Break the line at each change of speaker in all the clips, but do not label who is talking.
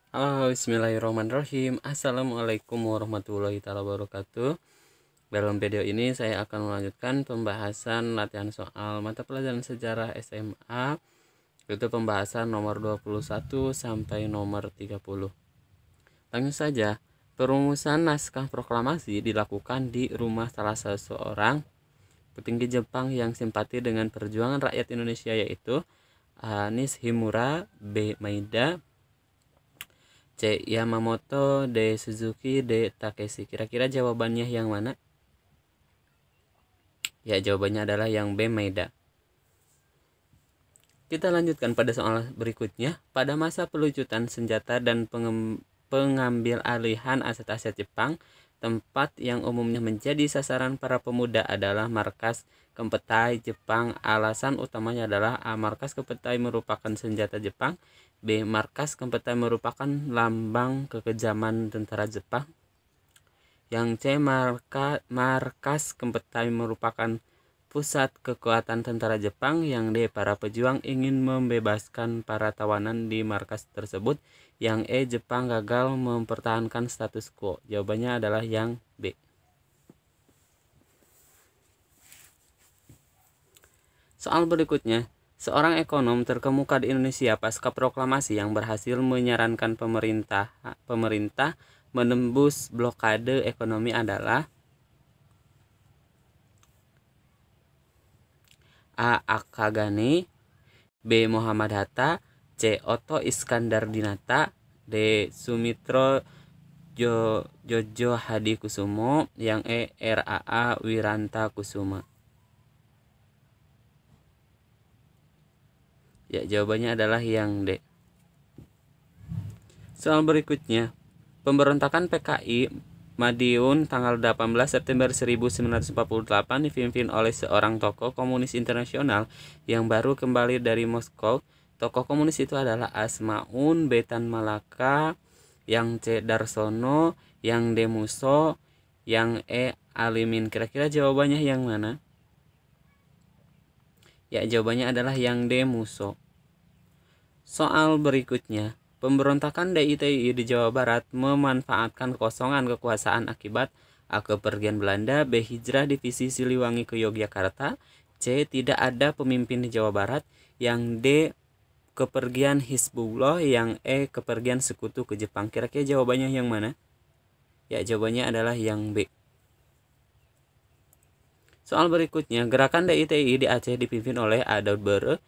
Halo, bismillahirrahmanirrahim. Assalamualaikum warahmatullahi wabarakatuh. Dalam video ini saya akan melanjutkan pembahasan latihan soal mata pelajaran sejarah SMA, yaitu pembahasan nomor 21 sampai nomor 30. Langsung saja, perumusan naskah proklamasi dilakukan di rumah salah seorang petinggi Jepang yang simpati dengan perjuangan rakyat Indonesia, yaitu Nishimura B. Maeda, C. Yamamoto, D. Suzuki, D. Takeshi. Kira-kira jawabannya yang mana? Ya, jawabannya adalah yang B. Maeda. Kita lanjutkan pada soal berikutnya. Pada masa pelucutan senjata dan pengambil alihan aset-aset Jepang, tempat yang umumnya menjadi sasaran para pemuda adalah markas Kempetai Jepang. Alasan utamanya adalah A. Markas Kempetai merupakan senjata Jepang, B. Markas Kempetai merupakan lambang kekejaman tentara Jepang, yang C. Markas Kempetai merupakan pusat kekuatan tentara Jepang, yang D. Para pejuang ingin membebaskan para tawanan di markas tersebut, yang E. Jepang gagal mempertahankan status quo. Jawabannya adalah yang B. Soal berikutnya, seorang ekonom terkemuka di Indonesia pasca proklamasi yang berhasil menyarankan pemerintah menembus blokade ekonomi adalah A. Akagane, B. Muhammad Hatta, C. Otto Iskandar Dinata, D. Sumitro Jojo Hadikusumo, yang E. RAA Wiranta Kusuma. Ya, jawabannya adalah yang D. Soal berikutnya, pemberontakan PKI Madiun tanggal 18 September 1948 dipimpin oleh seorang tokoh komunis internasional yang baru kembali dari Moskow. Tokoh komunis itu adalah Asmaun Betan Malaka, yang C. Darsono, yang D. Musso, yang E. Alimin. Kira-kira jawabannya yang mana? Ya, jawabannya adalah yang D. Musso. Soal berikutnya, pemberontakan DITI di Jawa Barat memanfaatkan kekosongan kekuasaan akibat A. Kepergian Belanda, B. Hijrah divisi Siliwangi ke Yogyakarta, C. Tidak ada pemimpin di Jawa Barat, yang D. Kepergian Hizbullah, yang E. Kepergian sekutu ke Jepang. Kira-kira jawabannya yang mana? Ya, jawabannya adalah yang B. Soal berikutnya, gerakan DITI di Aceh dipimpin oleh A. Daud Bere,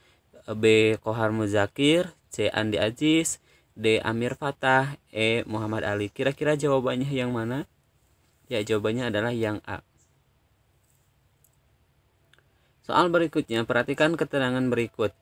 B. Kohar Muzakir, C. Andi Aziz, D. Amir Fatah, E. Muhammad Ali. Kira-kira jawabannya yang mana? Ya, jawabannya adalah yang A. Soal berikutnya, perhatikan keterangan berikut.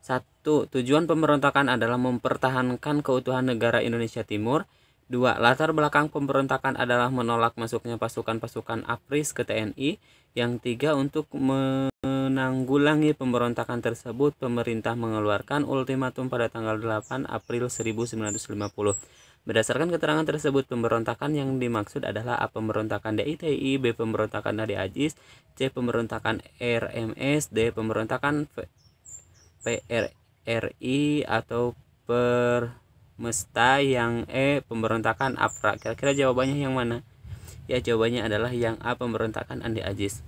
1. Tujuan pemberontakan adalah mempertahankan keutuhan negara Indonesia Timur. 2. Latar belakang pemberontakan adalah menolak masuknya pasukan-pasukan APRIS ke TNI. Yang 3. Untuk menanggulangi pemberontakan tersebut, pemerintah mengeluarkan ultimatum pada tanggal 8 April 1950. Berdasarkan keterangan tersebut, pemberontakan yang dimaksud adalah A. Pemberontakan DITI, B. Pemberontakan Andi Aziz, C. Pemberontakan RMS, D. Pemberontakan PRRI atau Permesta, yang E. Pemberontakan APRA. Kira-kira jawabannya yang mana? Ya, jawabannya adalah yang A. Pemberontakan Andi Aziz.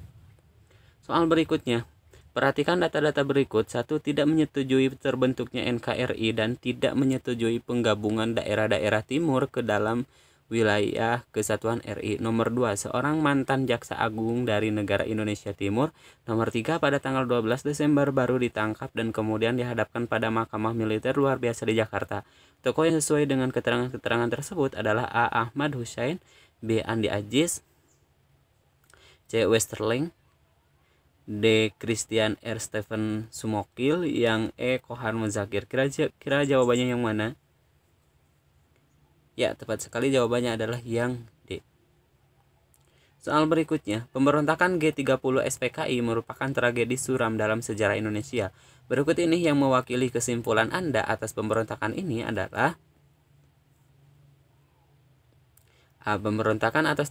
Soal berikutnya, perhatikan data-data berikut. 1. Tidak menyetujui terbentuknya NKRI dan tidak menyetujui penggabungan daerah-daerah timur ke dalam wilayah kesatuan RI. Nomor 2. Seorang mantan jaksa agung dari negara Indonesia Timur. Nomor 3. Pada tanggal 12 Desember baru ditangkap dan kemudian dihadapkan pada Mahkamah Militer Luar Biasa di Jakarta. Tokoh yang sesuai dengan keterangan-keterangan tersebut adalah A. Ahmad Hussein, B. Andi Aziz, C. Westerling, D. Christian R. Stephen Sumokil, yang E. Kohar Muzakir. Kira jawabannya yang mana? Ya, tepat sekali, jawabannya adalah yang D. Soal berikutnya, pemberontakan G30 SPKI merupakan tragedi suram dalam sejarah Indonesia. Berikut ini yang mewakili kesimpulan Anda atas pemberontakan ini adalah A. Pemberontakan atas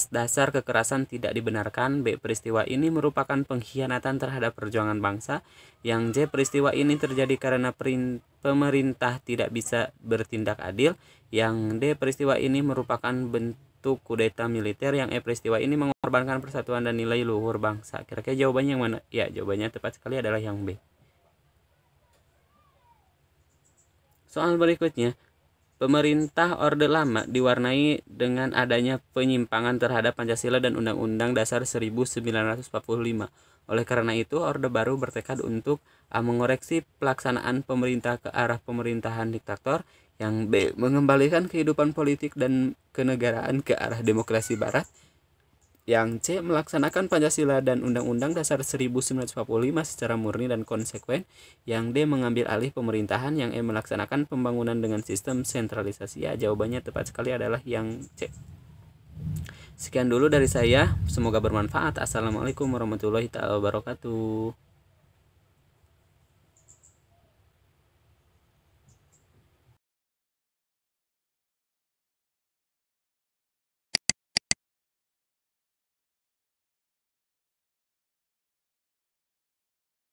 dasar kekerasan tidak dibenarkan. B. Peristiwa ini merupakan pengkhianatan terhadap perjuangan bangsa. Yang C. Peristiwa ini terjadi karena pemerintah tidak bisa bertindak adil. Yang D. Peristiwa ini merupakan bentuk kudeta militer. Yang E. Peristiwa ini mengorbankan persatuan dan nilai luhur bangsa. Kira-kira jawabannya yang mana? Ya, jawabannya tepat sekali adalah yang B. Soal berikutnya. Pemerintah Orde Lama diwarnai dengan adanya penyimpangan terhadap Pancasila dan Undang-Undang Dasar 1945. Oleh karena itu, Orde Baru bertekad untuk A. Mengoreksi pelaksanaan pemerintah ke arah pemerintahan diktator. Yang B. Mengembalikan kehidupan politik dan kenegaraan ke arah demokrasi barat. Yang C. Melaksanakan Pancasila dan Undang-Undang Dasar 1945 secara murni dan konsekuen. Yang D. Mengambil alih pemerintahan. Yang E. Melaksanakan pembangunan dengan sistem sentralisasi. Ya, jawabannya tepat sekali adalah yang C. Sekian dulu dari saya, semoga bermanfaat. Assalamualaikum warahmatullahi wabarakatuh.